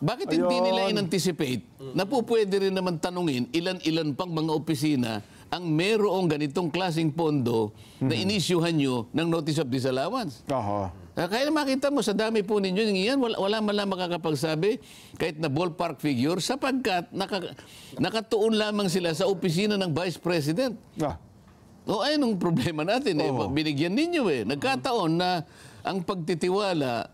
Bakit hindi nila in-anticipate na po pwede rin naman tanungin ilan-ilan pang mga opisina ang merong ganitong klaseng pondo na inisyuhan nyo ng Notice of Disallowance? Kaya makita mo, sa dami po ninyo, yan, wala man lang makakapagsabi kahit na ballpark figure sapagkat nakatuon lamang sila sa opisina ng Vice President. Ayun ang problema natin. Binigyan ninyo Nagkataon na ang pagtitiwala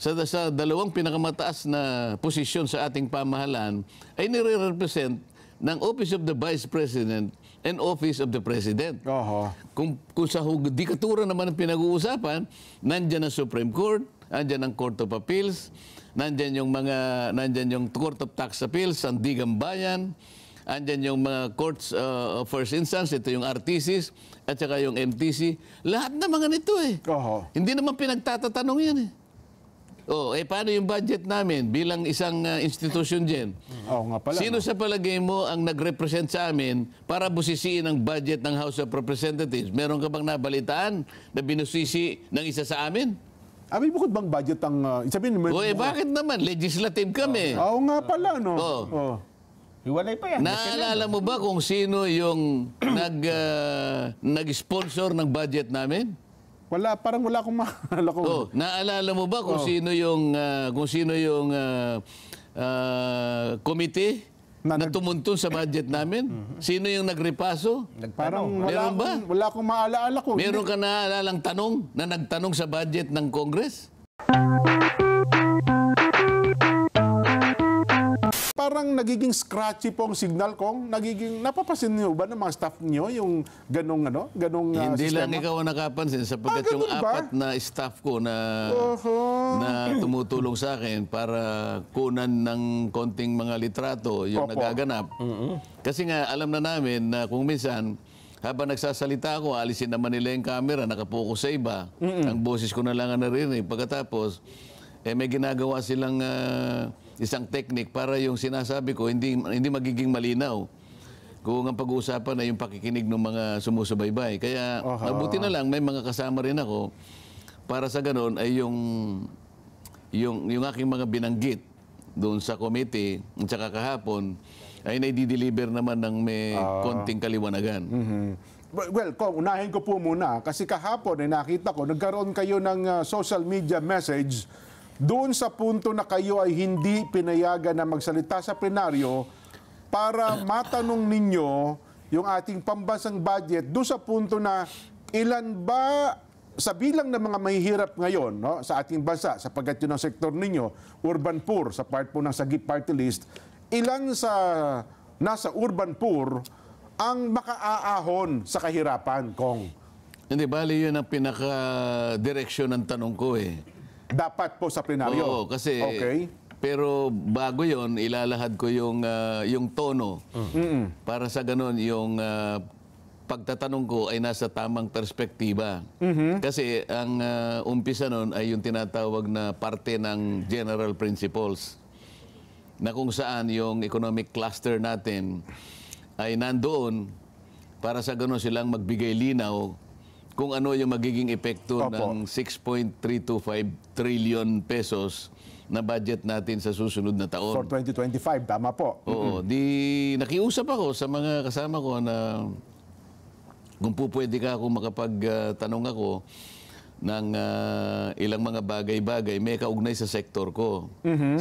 sa dalawang pinakamataas na posisyon sa ating pamahalaan ay nire-represent ng Office of the Vice President and Office of the President. Kung sa hudikatura naman ang pinag-uusapan, nandyan ang Supreme Court, nandyan ang Court of Appeals, nandyan yung Court of Tax Appeals, Sandigan Bayan, nandyan yung mga courts of first instance, ito yung RTCs, at saka yung MTC. Lahat na mga nito Hindi naman pinagtatatanong yan paano yung budget namin bilang isang institusyon dyan? Nga pala, Sino sa palagay mo ang nag-represent sa amin para busisiin ang budget ng House of Representatives? Meron ka bang nabalitaan na binusisi ng isa sa amin? May bukod bang budget ang... bakit naman? Legislative kami. Nga pala, no? Hiwalay pa yan. Naalala mo ba kung sino yung nag-sponsor ng budget namin? Parang wala akong maalala ko. Naalala mo ba kung sino yung committee na tumuntun sa budget namin? Sino yung nagrepaso? Parang wala akong maalala ko. Meron ka naalalang tanong na nagtanong sa budget ng Congress? Parang nagiging scratchy po ang signal ko. Napapasin niyo ba ng mga staff niyo yung ganong Hindi sistema? lang ikaw ang nakapansin sapagkat yung apat na staff ko na tumutulong sa akin para kunan ng konting mga litrato yung nagaganap. Kasi nga alam na namin na kung minsan habang nagsasalita ako, alisin naman nila yung camera, nakapokus sa iba. Ang boses ko na lang ang narinig. Pagkatapos, may ginagawa silang isang technique para yung sinasabi ko hindi magiging malinaw. Kung ang pag-uusapan na yung pakikinig ng mga sumusubaybay. Kaya mabuti na lang, may mga kasama rin ako para sa ganon ay yung aking mga binanggit doon sa committee at saka kahapon ay naidideliver naman ng may konting kaliwanagan. Well, unahin ko po muna kasi kahapon nakita ko, nagkaroon kayo ng social media message doon sa punto na kayo ay hindi pinayagan na magsalita sa plenaryo para matanong ninyo yung ating pambansang budget doon sa punto na ilan ba sa bilang ng mga mahihirap ngayon sa ating bansa, sapagkat yun ang sektor ninyo, urban poor, sa part po ng Sagip Party List, ilan sa nasa urban poor ang makaaahon sa kahirapan, Kong? Hindi, bali yun ang pinaka-direksyon ng tanong ko Dapat po sa plenaryo. Oo, kasi pero bago yon ilalahad ko yung tono para sa ganon yung pagtatanong ko ay nasa tamang perspektiba. Kasi ang umpisa nun ay yung tinatawag na parte ng general principles na kung saan yung economic cluster natin ay nandoon para sa ganon silang magbigay linaw kung ano yung magiging epekto ng 6.325 trillion pesos na budget natin sa susunod na taon. For 2025, tama po. Oo. Nakiusap ako sa mga kasama ko na kung pwede ka ako makapagtanong ako ng ilang mga bagay-bagay, may kaugnay sa sektor ko.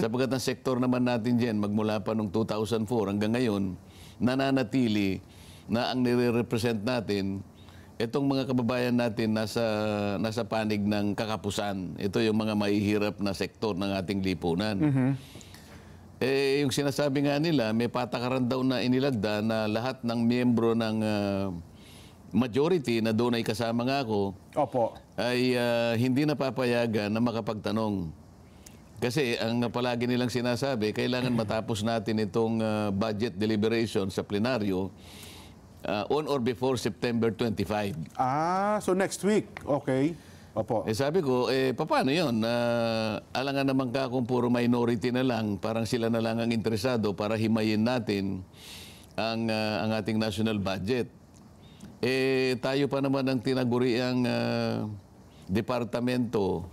Sapagkat ang sektor naman natin dyan, magmula pa noong 2004 hanggang ngayon, nananatili na ang nire-represent natin itong mga kababayan natin nasa panig ng kakapusan. Ito yung mga mahihirap na sektor ng ating lipunan. Yung sinasabi nga nila, may patakaran daw na inilagda na lahat ng miyembro ng majority na doon ay kasama nga ako, ay hindi napapayagan na makapagtanong. Kasi ang palagi nilang sinasabi, kailangan matapos natin itong budget deliberation sa plenaryo on or before September 25. So next week. Okay. Sabi ko, paano yun? Alangan naman ka kung puro minority na lang, parang sila na lang ang interesado para himayin natin ang ating national budget. Tayo pa naman ang tinaguriang departamento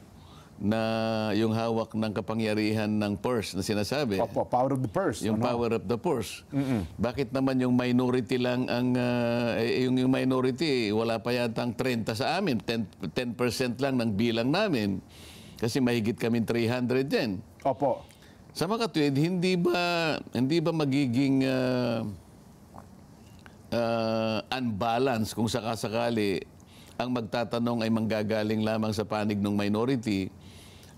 na yung hawak ng kapangyarihan ng purse na sinasabi. Opo, power of the purse. Yung power of the purse. Bakit naman yung minority lang ang yung minority wala pa yatang 30 sa amin, 10% lang ng bilang namin. Kasi mahigit kami 300 din. Opo. Sa makatwid, hindi ba magiging unbalance kung sakasakali ang magtatanong ay manggagaling lamang sa panig ng minority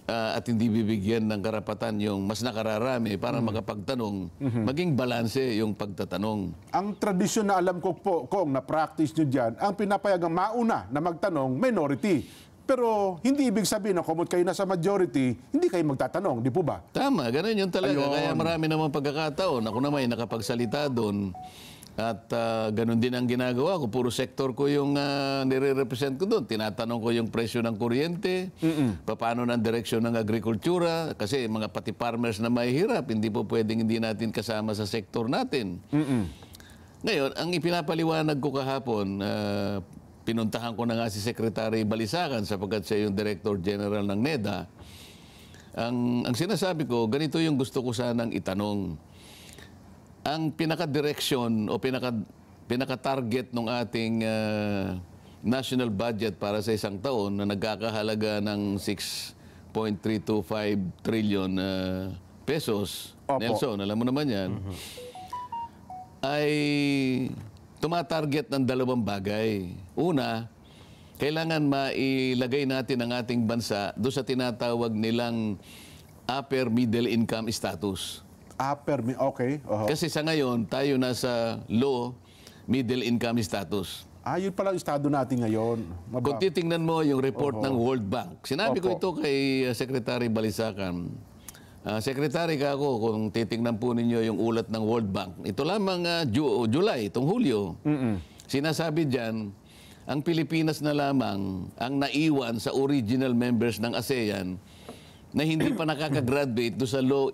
at hindi bibigyan ng karapatan yung mas nakararami para makapagtanong, maging balanse yung pagtatanong. Ang tradisyon na alam ko po, Kong, na practice nyo dyan, ang pinapayagang mauna na magtanong, minority. Pero hindi ibig sabihin na kumot kayo na sa majority, hindi kayo magtatanong, di po ba? Tama, ganun yun talaga. Ayun. Kaya marami namang pagkakataon. Ako naman ay nakapagsalita doon. At ganun din ang ginagawa ko. Puro sektor ko yung nire-represent ko doon. Tinatanong ko yung presyo ng kuryente, paano ng direksyon ng agrikultura, kasi mga pati farmers na mahihirap, hindi po pwedeng hindi natin kasama sa sektor natin. Ngayon, ang ipinapaliwanag ko kahapon, pinuntahan ko na nga si Secretary Balisacan sapagkat siya yung Director General ng NEDA. Ang sinasabi ko, ganito yung gusto ko sanang itanong. Ang pinaka-direksyon o pinaka-target ng ating national budget para sa isang taon na nagkakahalaga ng 6.325 trillion pesos, Opo. Nelson, alam mo naman yan, ay tumatarget ng dalawang bagay. Una, kailangan mailagay natin ang ating bansa doon sa tinatawag nilang upper middle income status. Okay. Kasi sa ngayon, tayo nasa low middle income status. Yun pala ang estado natin ngayon. Kung titingnan mo yung report ng World Bank, sinabi ko Opo. ito kay Secretary Balisacan. Secretary ka ako, kung titingnan po ninyo yung ulat ng World Bank, ito lamang July, itong Hulyo. Sinasabi dyan, ang Pilipinas na lamang ang naiwan sa original members ng ASEAN na hindi pa nakaka-graduate do sa low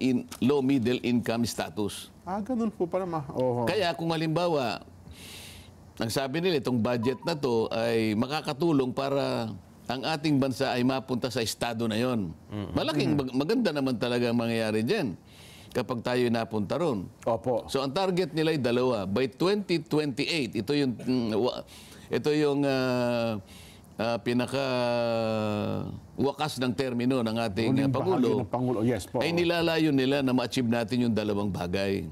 middle income status. Ganun po pala Kaya kung halimbawa, ang sabi nila itong budget na to ay makakatulong para ang ating bansa ay mapunta sa estado na yon. Maganda naman talaga ang mangyayari diyan kapag tayo napunta ron. Opo. So ang target nila ay dalawa. By 2028, ito yung pinaka wakas ng termino ng ating Pangulo, Yes po. ay nilalayo nila na ma-achieve natin yung dalawang bagay.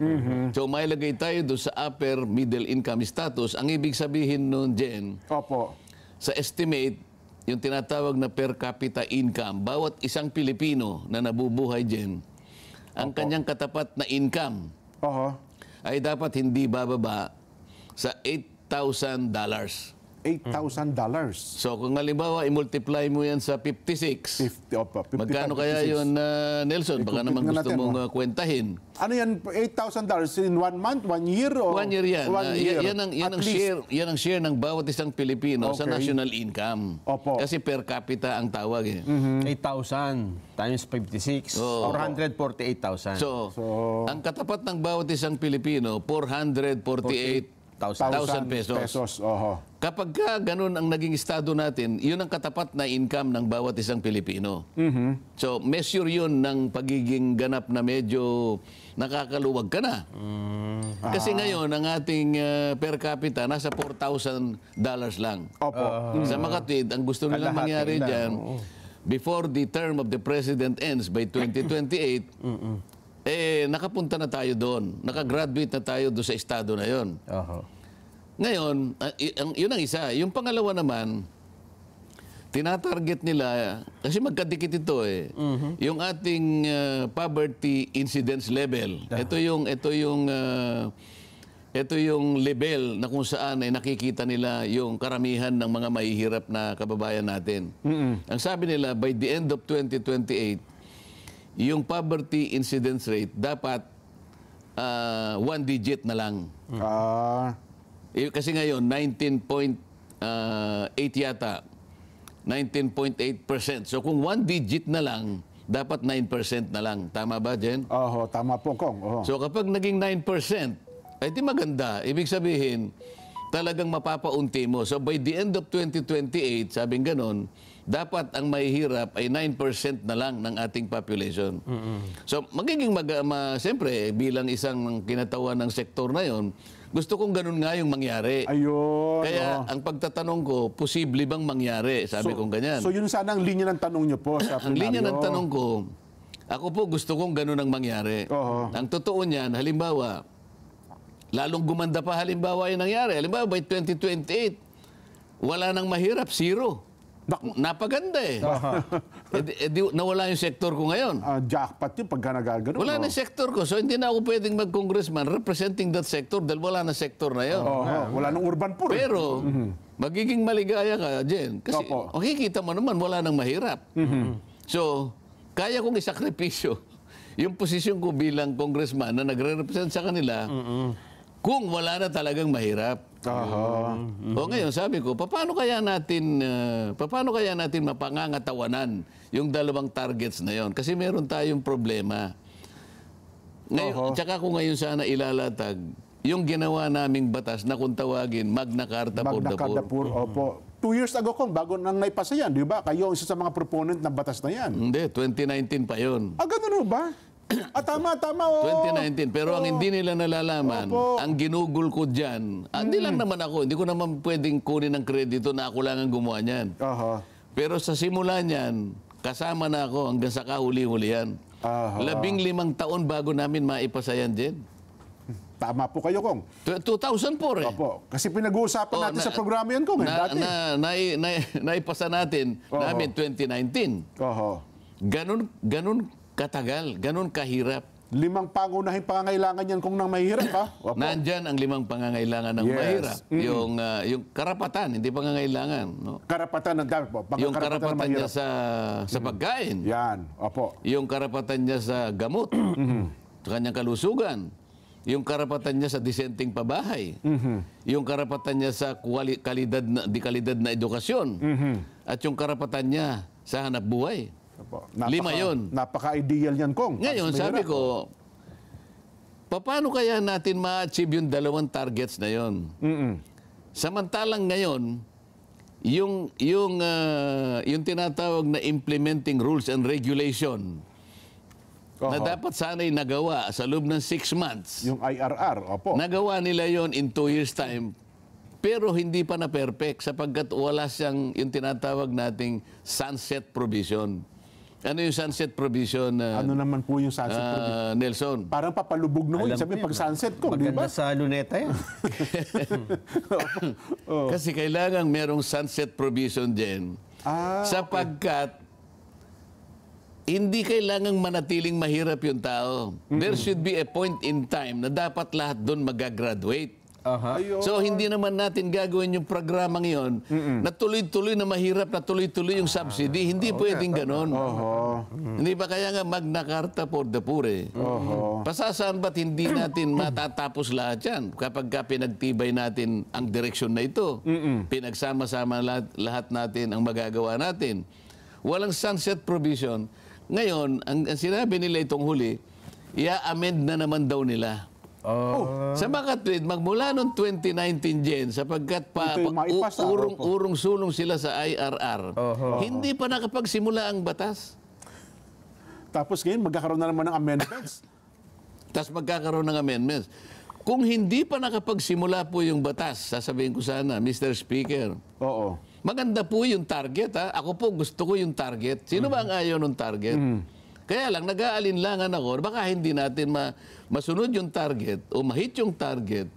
So mailagay tayo doon sa upper middle income status. Ang ibig sabihin nun, Jen, Opo. sa estimate, yung tinatawag na per capita income, bawat isang Pilipino na nabubuhay, Jen, ang kanyang katapat na income ay dapat hindi bababa sa $8,000. $8,000. So kung halimbawa i-multiply mo yan sa 56, 55, magkano kaya 56. yun, Nelson? Baka naman Tingnan gusto natin, mong kwentahin. Ano yan, $8,000 in 1 month, 1 year? O 1 year yan. 1 year. Yan ang share ng bawat isang Pilipino sa Okay. national income. Opo. Kasi per capita ang tawag eh. 8,000 times 56, Oo. 448,000. So, ang katapat ng bawat isang Pilipino, 448,000 pesos. Kapag ka ganun ang naging estado natin, yun ang katapat na income ng bawat isang Pilipino. So, measure yun ng pagiging ganap na medyo nakakaluwag ka na. Kasi ngayon, ang ating per capita, nasa $4,000 lang. Opo. Sa makatwid, ang gusto nilang Kalahati mangyari lang, dyan, before the term of the President ends by 2028, nakapunta na tayo doon. Nakagraduate na tayo doon sa estado na yon. Ngayon, yun ang isa. Yung pangalawa naman, tinatarget nila, kasi magkadikit ito eh, yung ating poverty incidence level. Ito yung level na kung saan ay nakikita nila yung karamihan ng mga mahihirap na kababayan natin. Ang sabi nila, by the end of 2028, yung poverty incidence rate dapat 1 digit na lang. Kasi ngayon, 19.8 yata. 19.8%. So kung 1 digit na lang, dapat 9% na lang. Tama ba, Jen? Tama po, Kong. So kapag naging 9%, ay di maganda. Ibig sabihin, talagang mapapaunti mo. So by the end of 2028, sabing ganon, dapat ang mahihirap ay 9% na lang ng ating population. So magiging, siyempre, bilang isang kinatawan ng sektor na yon, gusto kong ganun nga yung mangyari. Ayun. Kaya ang pagtatanong ko, posible bang mangyari? Sabi kong ganyan. So yun sana ang linya ng tanong niyo po sa Ang linya ng tanong ko, ako po gusto kong ganun ang mangyari. Ang totoo niyan, halimbawa, lalong gumanda pa halimbawa yung nangyari. Halimbawa, by 2028, wala nang mahirap, zero. Napaganda eh. Nawala yung sektor ko ngayon. Jackpot yun pagka nagagano. Wala na sektor ko. So hindi na ako pwedeng mag-congressman representing that sector dahil wala na sektor na yun. Wala nang urban poor. Pero, magiging maligaya ka, Jen. Kasi makikita mo naman, wala nang mahirap. So, kaya kong isakripisyo yung posisyon ko bilang congressman na nagre-represent sa kanila kung wala na talagang mahirap. O ngayon, sabi ko, paano kaya natin mapangangatawanan yung dalawang targets na yon? Kasi meron tayong problema. Ngayon, tsaka ko ngayon sana ilalatag yung ginawa naming batas na kung tawagin Magna Carta for the Poor. Opo. 2 years ago kung bago nang naipasa yan, di ba? Kayo isa sa mga proponent ng batas na yan. Hindi, 2019 pa yon. Ganun ba? Tama. 2019. Pero ang hindi nila nalalaman, ang ginugol ko dyan, hindi lang naman ako, hindi ko naman pwedeng kunin ng kredito na ako lang ang gumawa niyan. Pero sa simula niyan, kasama na ako hanggang sa kahuli-hulihan. 15 taon bago namin maipasa yan, Jen. Tama po kayo, Kong. 2004 eh. Opo. Kasi pinag-uusapan natin sa programa yan, Kong. Dati. Naipasa natin namin 2019. Ganun katagal, ganun kahirap. 5 pangunahing pangangailangan yan kung nang mahirap, ha? Nandyan ang 5 pangangailangan ng mahirap. Yung karapatan, hindi pangangailangan. No? Karapatan ng dapat po. Yung karapatan niya sa pagkain. Yan, opo. Yung karapatan niya sa gamot. Sa kanyang kalusugan. Yung karapatan niya sa disenteng pabahay. Yung karapatan niya sa kalidad na edukasyon. At yung karapatan niya sa hanap buhay. 5 yun. Napaka-ideal yan, Kong. Ngayon, sabi ko, paano kaya natin ma-achieve yung 2 targets na yon? Samantalang ngayon, yung tinatawag na implementing rules and regulation na dapat sana'y nagawa sa loob ng 6 months. Yung IRR, opo. Nagawa nila yon in 2 years' time. Pero hindi pa na perfect sapagkat wala siyang yung tinatawag nating sunset provision. Ano yung sunset provision? Ano naman po yung sunset provision? Nelson? Parang papalubog na mo. Sabi pag sunset ko, di ba? Maganda sa luneta yan. Kasi kailangan merong sunset provision din. Sapagkat hindi kailangang manatiling mahirap yung tao. There should be a point in time na dapat lahat doon magagraduate. So hindi naman natin gagawin yung programang yon na tuloy-tuloy na mahirap, na tuloy-tuloy yung subsidy. Hindi pwedeng ganon. Hindi ba kaya nga Magna Carta for the Poor eh? Pasasaan ba't hindi natin matatapos lahat yan kapag pinagtibay natin ang direksyon na ito? Pinagsama-sama lahat natin ang magagawa natin. Walang sunset provision. Ngayon, ang sinabi nila itong huli, i-amend na naman daw nila. Sa makatwid, magmula noong 2019, Jen, sapagkat urong-sulong sila sa IRR, hindi pa nakapagsimula ang batas. Tapos ngayon, magkakaroon na naman ng amendments. Tapos magkakaroon ng amendments. Kung hindi pa nakapagsimula po yung batas, sasabihin ko sana, Mr. Speaker, maganda po yung target. Ako po gusto ko yung target. Sino ba ang ayaw ng target? Kaya lang, nag-aalinlangan ako, baka hindi natin masunod yung target o mahit yung target.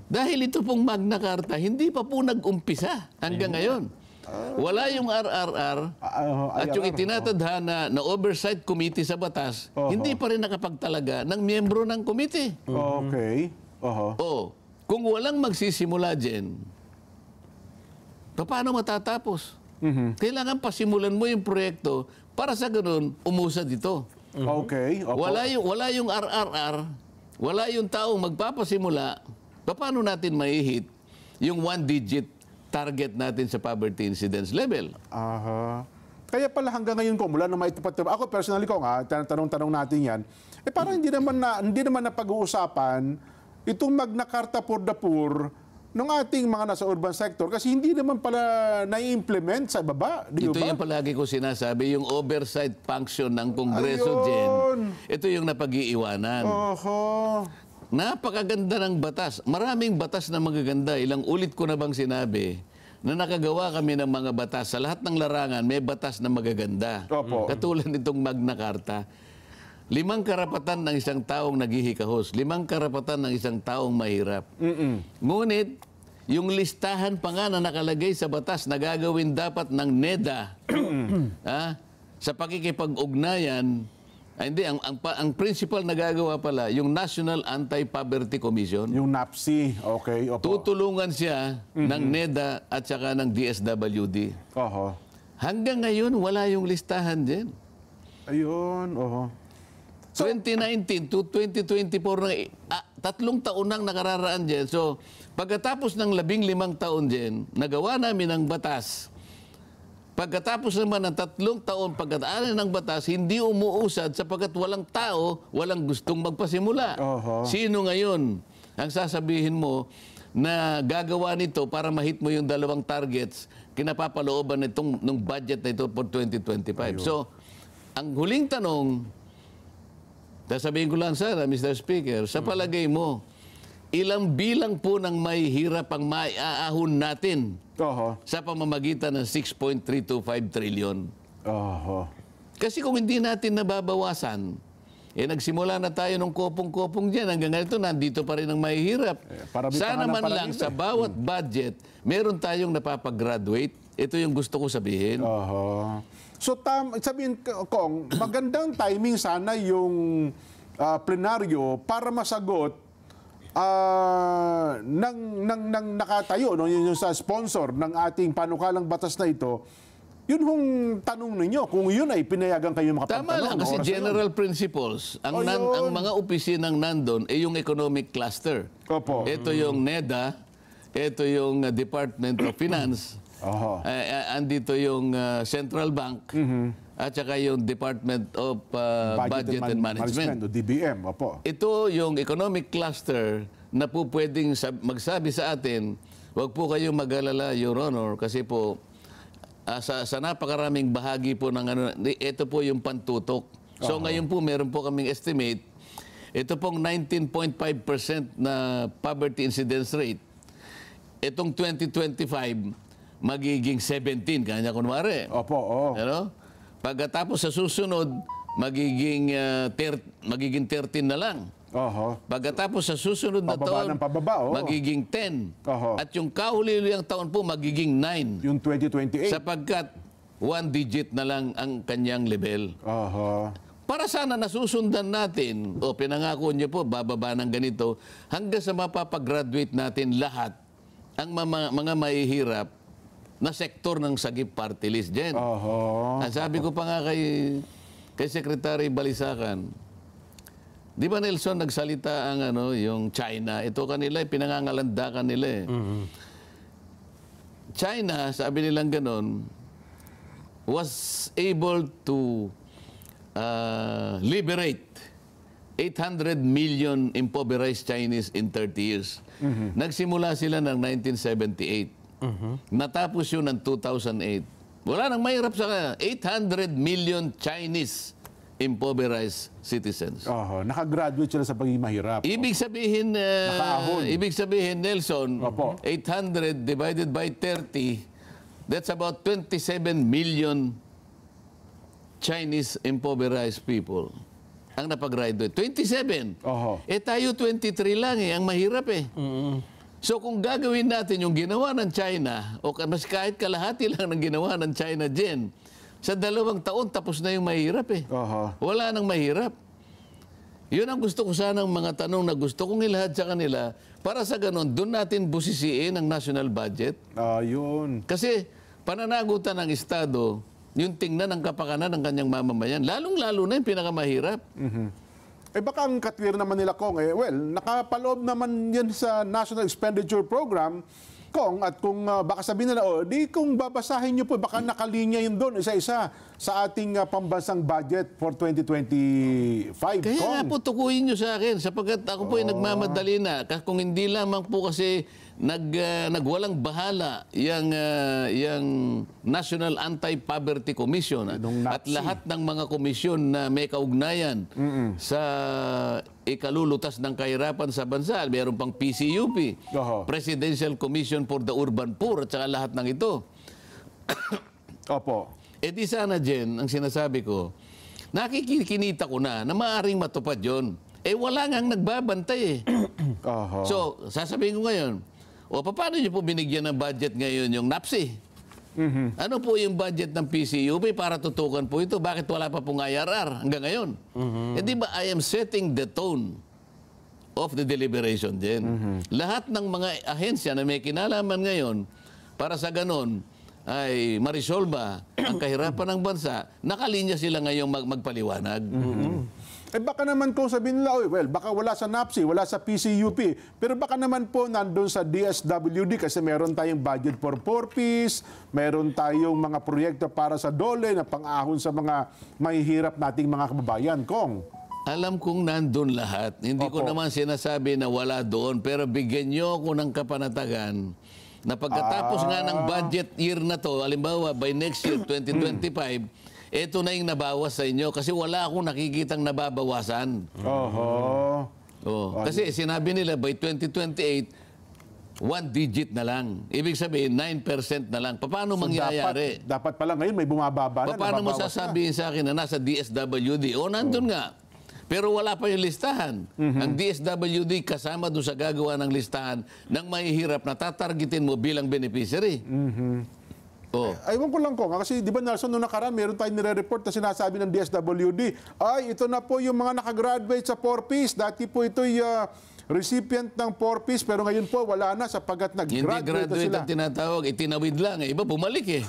Dahil ito pong Magna Carta, hindi pa po nag-umpisa hanggang ngayon. Wala yung RRR at yung itinatadhana na oversight committee sa batas, hindi pa rin nakapagtalaga ng miyembro ng committee. Kung walang magsisimula dyan, paano matatapos? Kailangan pasimulan mo yung proyekto para sa ganun, umusad ito. Wala yung RRR, wala yung taong magpapasimula, paano natin maihit yung 1-digit target natin sa poverty incidence level? Kaya pala hanggang ngayon ko, mula na maitupatupad, ako personally ko nga, tanong-tanong natin yan, parang hindi naman na pag-uusapan, itong Magna Carta for the Poor, ng ating mga nasa urban sector kasi hindi naman pala na-implement sa baba, di Ito ba? yung palagi ko sinasabi, yung oversight function ng Kongreso, Ayun. Jen. Ito yung napag-iiwanan. Oho. Napakaganda ng batas. Maraming batas na magaganda. Ilang ulit ko na bang sinabi na nakagawa kami ng mga batas. Sa lahat ng larangan, may batas na magaganda. Opo. Katulad nitong Magna Carta. 5 karapatan ng isang taong naghihikahos. 5 karapatan ng isang taong mahirap. Ngunit, yung listahan pa nga na nakalagay sa batas na gagawin dapat ng NEDA sa pakikipag-ugnayan, ang principal na gagawa pala, yung National Anti-Poverty Commission. Yung NAPSI, okay, opo. Tutulungan siya ng NEDA at saka ng DSWD. Oho. Hanggang ngayon, wala yung listahan din. Ayun, oho. 2019 to 2024, 3 taon nang nakararaan dyan. So, pagkatapos ng 15 taon dyan, nagawa namin ang batas. Pagkatapos naman ng 3 taon pagkataanan ng batas, hindi umuusad sapagkat walang tao, walang gustong magpasimula. Oho. Sino ngayon ang sasabihin mo na gagawa nito para mahit mo yung 2 targets kinapapalooban ng budget na ito for 2025? So, ang huling tanong, sasabihin ko lang sana, Mr. Speaker, sa palagay mo, ilang bilang po ng may hirap ang maiaahon natin Oho. sa pamamagitan ng 6.325 trillion? Oho. Kasi kung hindi natin nababawasan, nagsimula na tayo ng kopong-kopong dyan. Hanggang ganito, nandito pa rin ang mahihirap. Sana man lang sa bawat budget, meron tayong napapag-graduate. Ito yung gusto ko sabihin. Oho. So, sabihin Kong, magandang timing sana yung plenaryo para masagot ng nakatayo, no, yung sa sponsor ng ating panukalang batas na ito. Yun hong tanong ninyo, kung yun ay pinayagan kayo makapagtanong. Tama lang, kasi general principles. Ang mga opisinang nandun ay yung economic cluster. Opo. Ito yung NEDA, ito yung Department of Finance, Oho. andito yung Central Bank, at saka yung Department of Budget and Management. O DBM, opo. Ito yung economic cluster na po pwedeng magsabi sa atin, wag po kayong mag-alala, Your Honor, kasi po sa napakaraming bahagi po ng ito po yung pantutok. So ngayon po meron po kaming estimate, ito pong 19.5% na poverty incidence rate. Itong 2025, magiging 17, kanya kunwari. Opo, oo. Ano? Pagkatapos sa susunod, magiging 13 na lang. Oho. Pagkatapos sa susunod na Pababa taon, ng pababa, oo. magiging 10. Oho. At yung kahuli-hulihang taon po, magiging 9. Yung 2028. Sapagkat 1 digit na lang ang kanyang level. Oho. Para sana nasusundan natin, o pinangako niyo po, bababa ng ganito, hanggang sa mapapag-graduate natin lahat ang mga mahihirap na sektor ng Sagip Party List, Jen. Oho. Ang sabi ko pa nga kay Secretary Balisacan, di ba Nelson, nagsalita ang yung China, ito kanila, pinangangalandakan nila eh. China, sabi nilang ganon, was able to liberate 800 million impoverished Chinese in 30 years. Nagsimula sila ng 1978. Natapos yun ng 2008. Wala nang mahirap sa kanya. 800 million Chinese impoverished citizens. Oho. Nakagraduate sila sa pagiging mahirap. Ibig sabihin, Nakaahon. Nelson, Opo. 800 divided by 30, that's about 27 million Chinese impoverished people ang napag-graduate. 27. Oho. Tayo 23 lang ang mahirap eh. So kung gagawin natin yung ginawa ng China, o mas kahit kalahati lang ng ginawa ng China dyan, sa 2 taon tapos na yung mahirap eh. Oho. Wala nang mahirap. Yun ang gusto ko sanang mga tanong na gusto kong ilahad sa kanila para sa ganon, doon natin busisiin ang national budget. Yun. Kasi pananagutan ng Estado, yung tingnan ng kapakanan ng kanyang mamamayan, lalong-lalo na yung pinakamahirap. Baka ang katwir naman nila, Kong, nakapaloob naman yan sa National Expenditure Program, Kong, at kung baka sabihin nila, di kung babasahin nyo po, baka nakalinya yun doon, isa-isa, sa ating pambansang budget for 2025, Kaya Kong. nga po, tukuyin nyo sa akin, sapagkat ako po ay nagmamadali na. Kung hindi lamang po kasi nagwalang bahala yung National Anti-Poverty Commission at lahat ng mga komisyon na may kaugnayan sa ikalulutas ng kahirapan sa bansa. Meron pang PCUP, Presidential Commission for the Urban Poor, at saka lahat ng ito. Opo. Eh di sana, Jen, ang sinasabi ko, nakikinita ko na maaaring matupad yon. Eh wala ngang nagbabantay eh. So, sasabihin ko ngayon, paano niyo po binigyan ng budget ngayon yung NAPSI? Ano po yung budget ng PCUP para tutukan po ito? Bakit wala pa pong IRR hanggang ngayon? Eh di ba I am setting the tone of the deliberation din. Lahat ng mga ahensya na may kinalaman ngayon para sa ganon ay marisolba ang kahirapan ng bansa, nakalinya sila ngayong magpaliwanag. Eh baka naman kung sabihin nila, well, baka wala sa NAPSI, wala sa PCUP, pero baka naman po nandun sa DSWD kasi meron tayong budget for 4Ps, meron tayong mga proyekto para sa DOLE na pang-ahon sa mga mahihirap nating mga kababayan. Kong? Alam kong nandun lahat. Hindi ko naman sinasabi na wala doon, pero bigyan nyo ako ng kapanatagan na pagkatapos nga ng budget year na to, halimbawa by next year, 2025, ito na yung nabawas sa inyo kasi wala akong nakikitang nababawasan. Kasi sinabi nila by 2028, 1 digit na lang. Ibig sabihin, 9% na lang. Paano mangyayari? Dapat pala ngayon may bumababa na. Paano mo sasabihin sa akin na nasa DSWD? Nandun nga. Pero wala pa yung listahan. Ang DSWD kasama doon sa gagawa ng listahan ng mahihirap na tatargetin mo bilang beneficiary. Aywan ko lang ko, kasi di ba Nelson, noong nakaraan, meron tayong nire-report na sinasabi ng DSWD, ay, ito na po yung mga nakagraduate sa 4Ps. Dati po ito'y recipient ng 4Ps, pero ngayon po wala na sapagkat nag-graduate na sila. Hindi graduate ang tinatawag, itinawid lang. Iba, bumalik eh.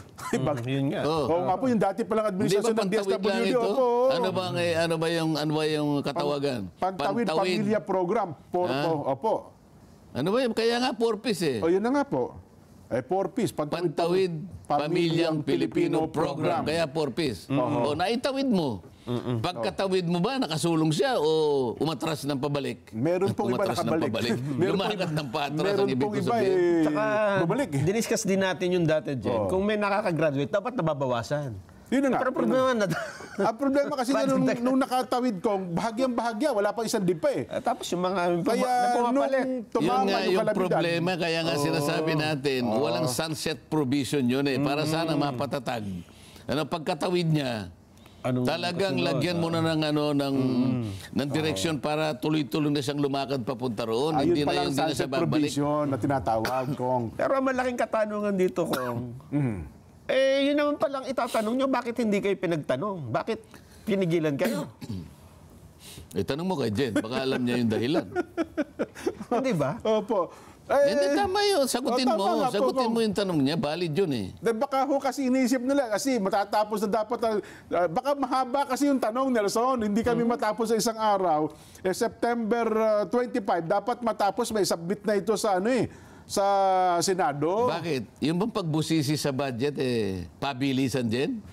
Yun nga. Oo nga po, yung dati palang administrasyon ng DSWD. Ano ba yung katawagan? Pantawid Pamilya Program. Opo. Ano ba yun? Kaya nga 4Ps eh. O yun na nga po. 4Ps. Pantawid Pamilyang Pilipino Program. Kaya 4Ps. Naitawid mo. Pagkatawid mo ba, nakasulong siya o umatras ng pabalik? Meron pong iba nakabalik. Lumakat ng patras ang Meron ibig pong ko iba sabihin. Tsaka, bumalik. diniscuss din natin yung dati, Jen. Kung may nakakagraduate, dapat nababawasan. Yun na nga. Pero problema na. Ang problema kasi nung nakatawid ko, bahagyang-bahagya, wala pa isang dipa eh. Tapos yung mga Kaya nung Yun tumama nga yung kalamidad, problema, kaya nga sinasabi natin, walang sunset provision yun eh, para sana mapatatag. Pagkatawid niya, talagang lagyan mo na ng direksyon para tuloy-tuloy na siyang lumakad papunta roon. ayun Hindi na palang yung di na siya sunset babalik. provision na tinatawag kong. Pero ang malaking katanungan dito, Kong, yun naman palang itatanong nyo, bakit hindi kayo pinagtanong? Bakit pinigilan kayo? Tanong mo kay Jen, baka alam niya yung dahilan. Hindi ba? Opo. Hindi, tama yun. Sagutin tama mo. nga po, Sagutin Kong. mo yung tanong niya. Valid yun eh. Baka ho kasi iniisip nila kasi matatapos na dapat, baka mahaba kasi yung tanong, Nelson, hindi kami matapos sa isang araw. September 25, dapat matapos, may submit na ito sa sa Senado. Bakit? Yung bang pagbusisi sa budget, pabilisan din?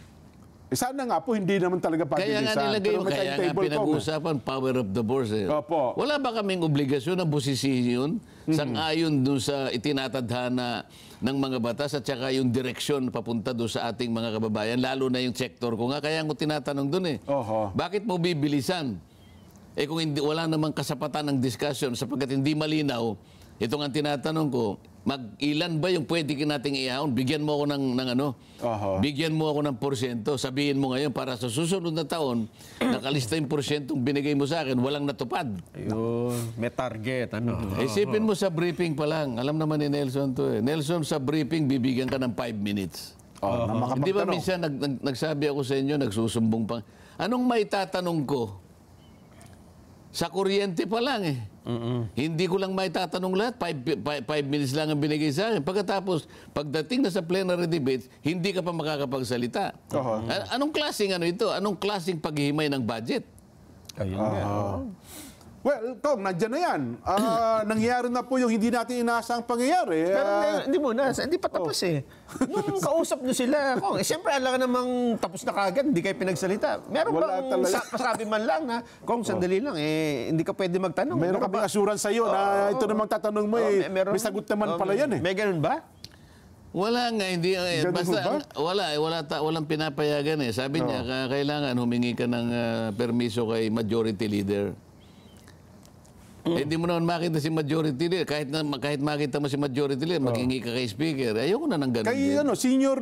Sana nga po, hindi naman talaga pabilisan. Kaya nga nilagay Pero yung, may kaya nga timetable po. pinag-uusapan, power of the bourse eh. Opo. Wala ba kaming obligasyon na busisihin yun? Sang-ayon dun sa itinatadhana ng mga batas at saka yung direksyon papunta doon sa ating mga kababayan, lalo na yung sektor ko nga. Kaya ko tinatanong dun eh. Bakit mo bibilisan? Kung hindi, wala namang kasapatan ng discussion sapagkat hindi malinaw, ito nga tinatanong ko, ilan ba yung pwede nating ihaon? Bigyan mo ako bigyan mo ako ng porsyento. Sabihin mo ngayon para sa susunod na taon, nakalista yung porsyentong binigay mo sa akin, walang natupad. Ayun, may target, Isipin mo sa briefing pa lang. Alam naman ni Nelson to eh. Nelson, sa briefing, bibigyan ka ng 5 minutes. Hindi ba minsan nagsabi ako sa inyo, nagsusumbong pa. Anong may tatanong ko? Sa kuryente pa lang eh. Hindi ko lang may tatanong lahat. 5 minutes lang ang binigay sa akin. Pagkatapos, pagdating na sa plenary debates, hindi ka pa makakapagsalita. Anong klaseng ito? Anong klaseng paghihimay ng budget? Ayun nga. Well, Well, Kong, nandiyan na yan. Nangyayari na po yung hindi natin inaasang pangyayari. Pero hindi muna, hindi pa tapos eh. Nung kausap nyo sila, Kong, siyempre alam namang tapos na kagad, hindi kayo pinagsalita. Meron bang pasabi man lang na, Kong, sandali lang, hindi ka pwede magtanong. Meron ka bang assurance sa'yo na ito namang tatanong mo may sagot naman pala yan eh. May ganun ba? Wala nga, hindi. Basta, walang pinapayagan eh. Sabi niya, kailangan humingi ka ng permiso kay majority leader. Hindi mo naman makita si majority leader. Kahit makita mo si majority leader, maghingi ka kay speaker. Ayoko na ng ganun. Kay senior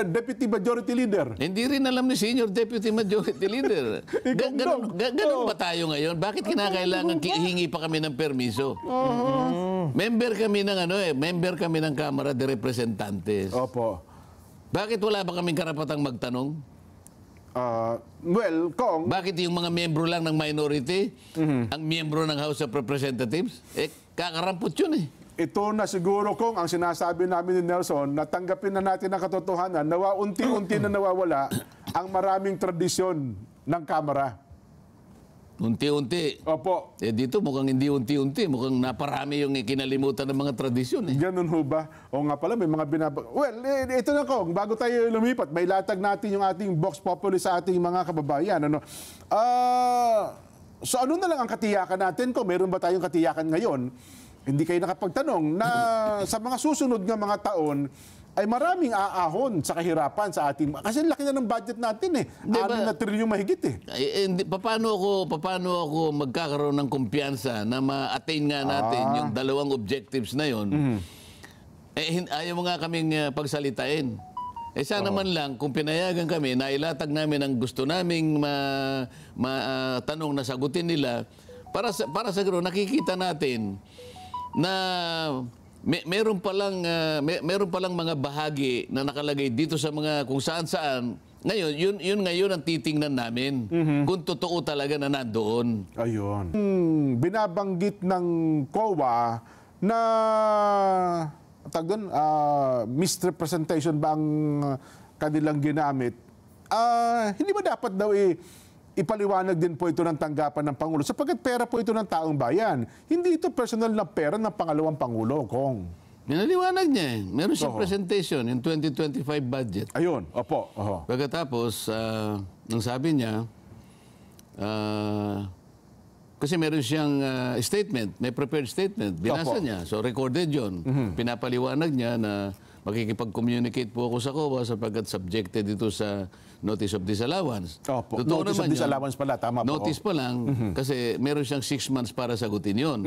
deputy majority leader. Hindi rin alam ni senior deputy majority leader. Ganun ba tayo ngayon? Bakit kinakailangan hingi pa kami ng permiso? Member kami ng member kami ng Kamara de Representantes. Opo. Bakit wala ba kaming karapatang magtanong? Well, Kong... Bakit yung mga miyembro lang ng minority, ang miyembro ng House of Representatives, kakarampot yun eh. Ito na siguro, Kong, ang sinasabi namin ni Nelson, natanggapin na natin ang katotohanan na unti-unti na nawawala ang maraming tradisyon ng Kamara. Unti-unti. Opo. Dito mukhang hindi unti-unti. Mukhang naparami yung kinalimutan ng mga tradisyon eh. Ganun ho ba? O nga pala, may mga Well, ito na, Kong. Bago tayo lumipat, may latag natin yung ating Vox Populi sa ating mga kababayan. So ano na lang ang katiyakan natin, Kong? Meron ba tayong katiyakan ngayon? Hindi kayo nakapagtanong na sa mga susunod ng mga taon, ay maraming aahon sa kahirapan sa ating... Kasi laki na ng budget natin eh. Diba, 6 na trilyon mahigit eh. Paano ako magkakaroon ng kumpiyansa na ma-attain nga natin yung dalawang objectives na yon? Ayaw mo nga kaming pagsalitain. Sana man lang, kung pinayagan kami, nailatag namin ang gusto naming tanong na sagutin nila, para sa nakikita natin na meron palang mga bahagi na nakalagay dito sa mga kung saan-saan. Ngayon, yun ngayon ang titingnan namin. Kung totoo talaga na nandoon. Ayun. Binabanggit ng COA na misrepresentation ba ang kanilang ginamit? Hindi ba dapat daw ipaliwanag din po ito ng tanggapan ng Pangulo sapagkat pera po ito ng taong bayan. Hindi ito personal na pera ng pangalawang Pangulo, Kong. Minaliwanag niya eh. Meron siyang presentation, yung 2025 budget. Ayun, opo. Pagkatapos, nang sabi niya, kasi meron siyang statement, may prepared statement, binasa niya. So recorded yun. Pinapaliwanag niya na makikipag-communicate po ako sa COA sapagkat subjected ito sa notice of disallowance. Opo. Notice of disallowance pala, tama po. Notice pa lang, kasi meron siyang 6 months para sagutin yun.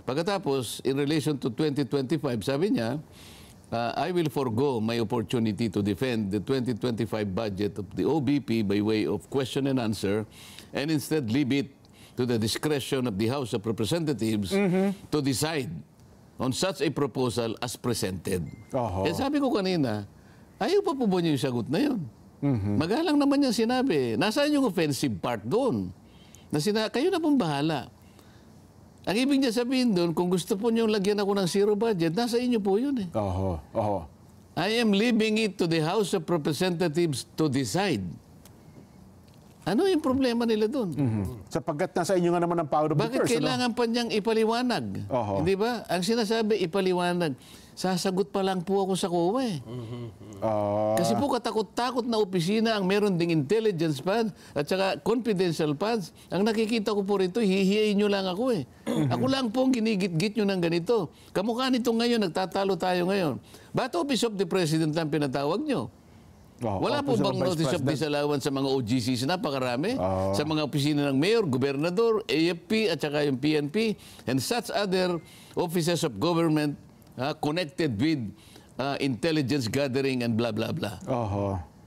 Pagkatapos, in relation to 2025, sabi niya, I will forgo my opportunity to defend the 2025 budget of the OBP by way of question and answer and instead leave it to the discretion of the House of Representatives to decide on such a proposal as presented. Sabi ko kanina, ayaw pa po ba niyo yung sagot na yun? Magalang naman yung sinabi. Nasaan yung offensive part doon? Kayo na pong bahala. Ang ibig niya sabihin doon, kung gusto po niyong lagyan ako ng zero budget, nasa inyo po yun eh. I am leaving it to the House of Representatives to decide. Ano yung problema nila doon? Sapagkat nasa inyo nga naman ang power of the purse. Bakit kailangan pa niyang ipaliwanag? Hindi ba? Ang sinasabi, ipaliwanag. Sasagot pa lang po ako sa COA eh. Kasi po katakot-takot na opisina ang meron ding intelligence funds at saka confidential funds. Ang nakikita ko po rito, hihiyain nyo lang ako eh. Ako lang po ang ginigit-git nyo ng ganito. Kamukha nito ngayon, nagtatalo tayo ngayon. Ba't Office of the President lang pinatawag nyo? Wala po bang notice of disallowance sa mga OGCs? Napakarami. Sa mga opisina ng mayor, gobernador, AFP at saka yung PNP and such other offices of government connected with intelligence gathering and blah blah blah.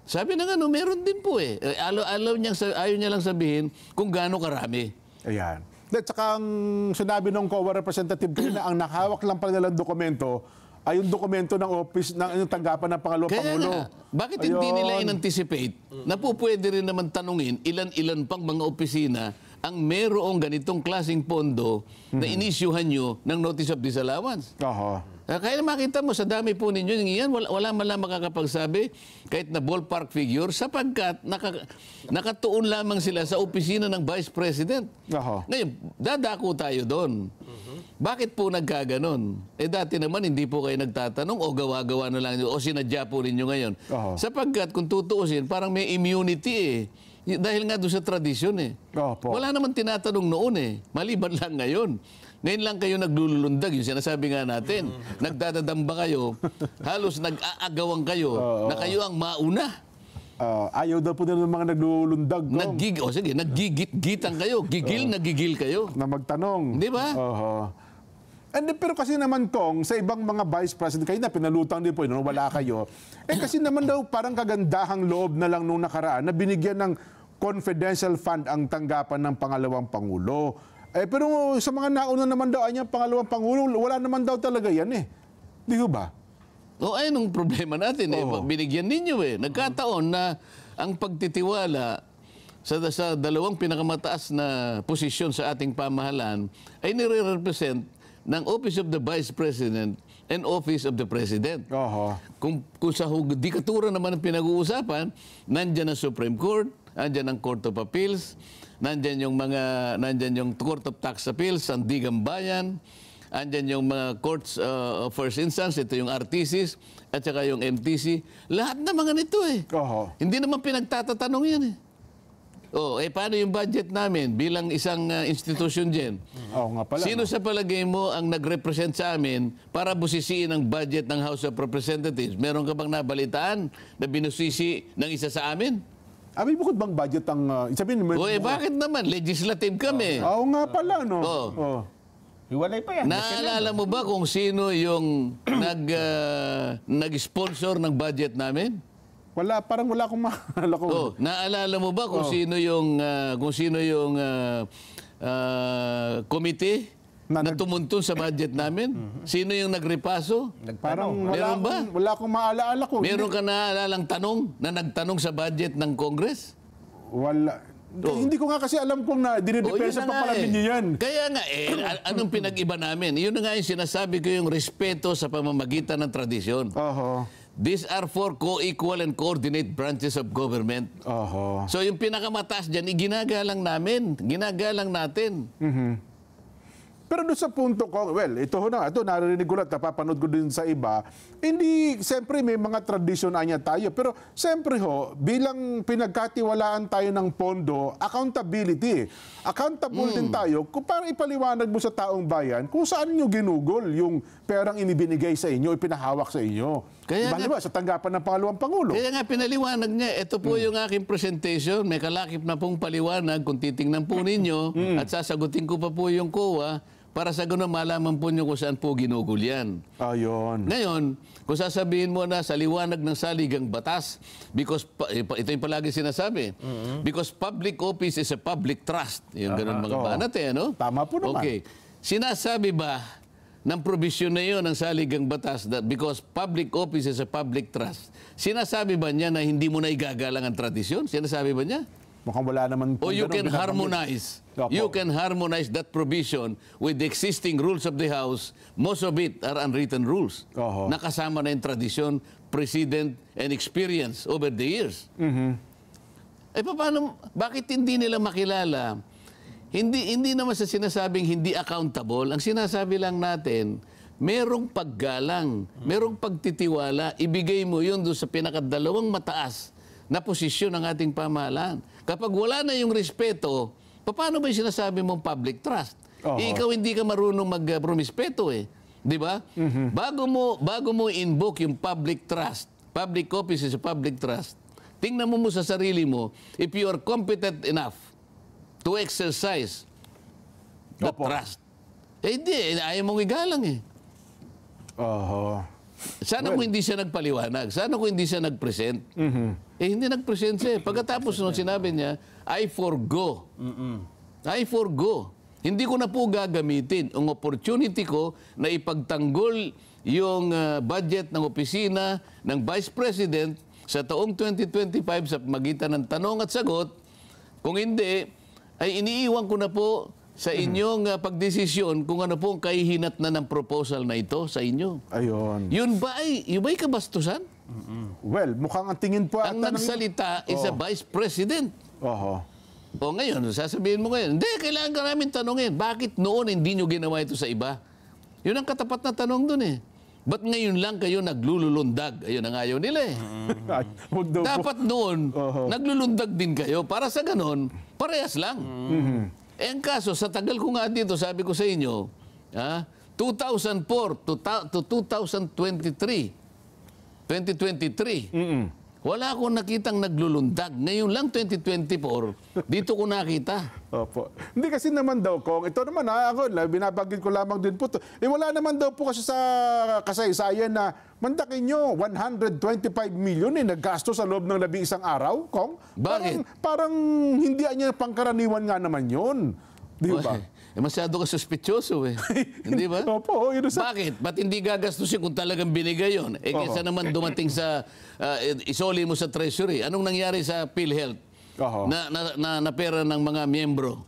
Sabi na nga, meron din po eh. Ayaw niya lang sabihin kung gaano karami. Ayan. At saka ang sinabi ng COA representative na ang nakahawak lang pala nilang dokumento ay yung dokumento ng office ng tanggapan ng Pangalawang Pangulo. Bakit hindi nila in-anticipate na po pwede rin naman tanungin ilan-ilan pang mga opisina ang merong ganitong klaseng pondo na inisyuhan nyo ng notice of disallowance? Kaya makita mo, sa dami po ninyo, yan, wala man lang makakapagsabi kahit na ballpark figure sapagkat nakatuon lamang sila sa opisina ng Vice President. Ngayon, dadako tayo doon. Bakit po nagkaganon? Dati naman hindi po kayo nagtatanong o gawa-gawa na lang o sinadya po ninyo ngayon. Sapagkat kung tutuusin, parang may immunity dahil nga doon sa tradisyon Wala naman tinatanong noon maliban lang ngayon. Ngayon lang kayo naglulundag, yung sinasabi nga natin. Nagdadadamba kayo, halos nag-aagawan kayo na kayo ang mauna. Ayaw daw po nila ng mga naglulundag. Naggigit-gitan kayo. Gigil kayo. Na magtanong. Di ba? Pero kasi naman, Kong, sa ibang mga vice president, kayo na pinalutang din po, wala kayo. Kasi naman daw parang kagandahang loob na lang nung nakaraan na binigyan ng confidential fund ang tanggapan ng pangalawang Pangulo. Pero sa mga nauna naman daw, ang pangalawang Pangulo, wala naman daw talaga yan Di ba? Ayun ang problema natin binigyan ninyo Nagkataon na ang pagtitiwala sa dalawang pinakamataas na posisyon sa ating pamahalaan ay nire-represent ng Office of the Vice President and Office of the President. Kung sa hudikatura naman ang pinag-uusapan, nandyan ang Supreme Court, nandyan ang Court of Appeals, nandyan yung Court of Tax Appeals, ang Digang Bayan, andyan yung mga courts of first instance, ito yung RTCs, at saka yung MTC. Lahat na mga nito Hindi naman pinagtatatanong yan paano yung budget namin bilang isang institusyon dyan? Nga pala. Sino sa palagay mo ang nag-represent sa amin para busisiin ang budget ng House of Representatives? Meron ka bang nabalitaan na binusisi ng isa sa amin? May bukod bang budget ang... bakit naman? Legislative kami. Nga pala, no? Hiwalay pa yan. Naalala mo ba kung sino yung nag-sponsor ng budget namin? Parang wala akong maalala ko. Naalala mo ba kung sino yung committee na tumuntun sa budget namin? Sino yung nagrepaso? Parang meron ba? Wala akong maalaala ko. Meron ka naalalang tanong na nagtanong sa budget ng Congress? Wala. Hindi ko nga kasi alam kung dinidepensa pa pala ninyo yan. Kaya nga, anong pinag-iba namin? Yun na nga yung sinasabi ko, yung respeto sa pamamagitan ng tradisyon. These are four co-equal and coordinate branches of government. So yung pinakamataas dyan, ginagalang natin. Pero doon sa punto ko, ito narinig ko lang, napapanood ko din sa iba, hindi, siyempre may mga tradisyon anya tayo, pero siyempre bilang pinagkatiwalaan tayo ng pondo, accountability. Accountable din tayo, para ipaliwanag mo sa taong bayan kung saan nyo ginugol yung perang inibinigay sa inyo, ipinahawak sa inyo. Diba, sa tanggapan ng pangalawang Pangulo. Kaya nga pinaliwanag niya, ito po yung aking presentation, may kalakip na pong paliwanag kung titingnan po ninyo at sasagutin ko pa po yung COA para sa ganun malaman po nyo kung saan po ginugol yan. Ngayon, kung sasabihin mo na sa liwanag ng saligang batas, because, ito yung palagi sinasabi, because public office is a public trust. Yung ganun mga banat Tama po naman. Okay. Sinasabi ba ng provision na yun ng saligang batas that because public office is a public trust, sinasabi ba niya na hindi mo na igagalang ang tradisyon? Sinasabi ba niya? Mukhang wala naman. O you can harmonize. You can harmonize that provision with the existing rules of the House. Most of it are unwritten rules. Nakasama na yung tradisyon, precedent, and experience over the years. Paano, bakit hindi nila makilala? Hindi naman sa sinasabing hindi accountable. Ang sinasabi lang natin, merong paggalang, merong pagtitiwala, ibigay mo yun doon sa pinakadalawang mataas na posisyon ng ating pamahalaan. Kapag wala na yung respeto, paano ba yung sinasabi mong public trust? Ikaw hindi ka marunong mag-promispeto Di ba? Bago mo invoke yung public trust, public office is a public trust, tingnan mo sa sarili mo, if you are competent enough to exercise the trust. Hindi, ayaw mong igalang Sana kung hindi siya nagpaliwanag. Sana kung hindi siya nag-present. Hindi nag-present siya. Pagkatapos nung sinabi niya, I forgo. I forgo. Hindi ko na po gagamitin ang opportunity ko na ipagtanggol yung budget ng opisina ng Vice President sa taong 2025 sa magitan ng tanong at sagot. Kung hindi, ay iniiwan ko na po sa inyong pagdesisyon kung ano po ang kahihinat na ng proposal na ito sa inyo. Ayun. Yun ba'y kabastusan? Well, mukhang ang tingin po Ang nagsalita is a vice president. Oho. O ngayon, sasabihin mo ngayon, hindi, kailangan ka namin tanongin, bakit noon hindi nyo ginawa ito sa iba? Yun ang katapat na tanong dun eh. Ba't ngayon lang kayo naglululundag? Ayun ang ayaw nila eh. Wag daw po. Dapat noon, naglulundag din kayo para sa ganon, parehas lang. Eh ang kaso, sa tagal ko nga dito, sabi ko sa inyo, 2004 to 2023, wala akong nakitang naglulundag. Ngayon lang 2024, dito ko nakita. Opo. Hindi kasi naman daw, Kong, ito naman ako, binabagin ko lamang din po to. Wala naman daw po kasi sa kasaysayan na mandakin nyo, 125 million naggasto sa loob ng 11 araw, Kong. Bakit? Parang hindi niya pangkaraniwan nga naman yun. Di ba? Masyado ka suspityoso eh. Hindi ba? Opo, yun sa... Bakit? Ba't hindi gagastusin kung talagang binigay yun? Eh kaysa naman dumating sa, isoli mo sa treasury. Anong nangyari sa PhilHealth? Na pera ng mga miyembro?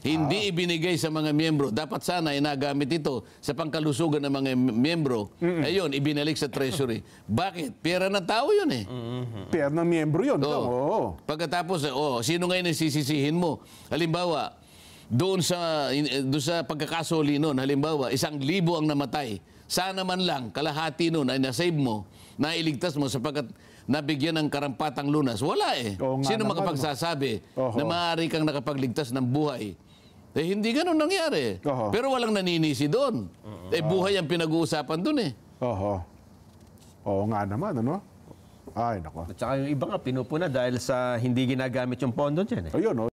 Hindi ibinigay sa mga miyembro. Dapat sana inagamit ito sa pangkalusugan ng mga miyembro. Ayun, ibinalik sa treasury. Bakit? Pera ng tao yun eh. Pera ng miyembro yun. Oo. Pagkatapos, sino ngayon ang sisisihin mo? Halimbawa, doon sa pagkakasoli noon, halimbawa, 1,000 ang namatay. Sana man lang, kalahati noon ay nasave mo, nailigtas mo sapagkat nabigyan ng karampatang lunas. Wala eh. Sino makapagsasabi na maaari kang nakapagligtas ng buhay? Eh, hindi ganun nangyari. Pero walang naninisi doon. Eh, buhay ang pinag-uusapan doon eh. Oo nga naman, ano? Ay, nako. At saka yung iba nga pinupuna dahil sa hindi ginagamit yung pondo dyan eh. Ayun,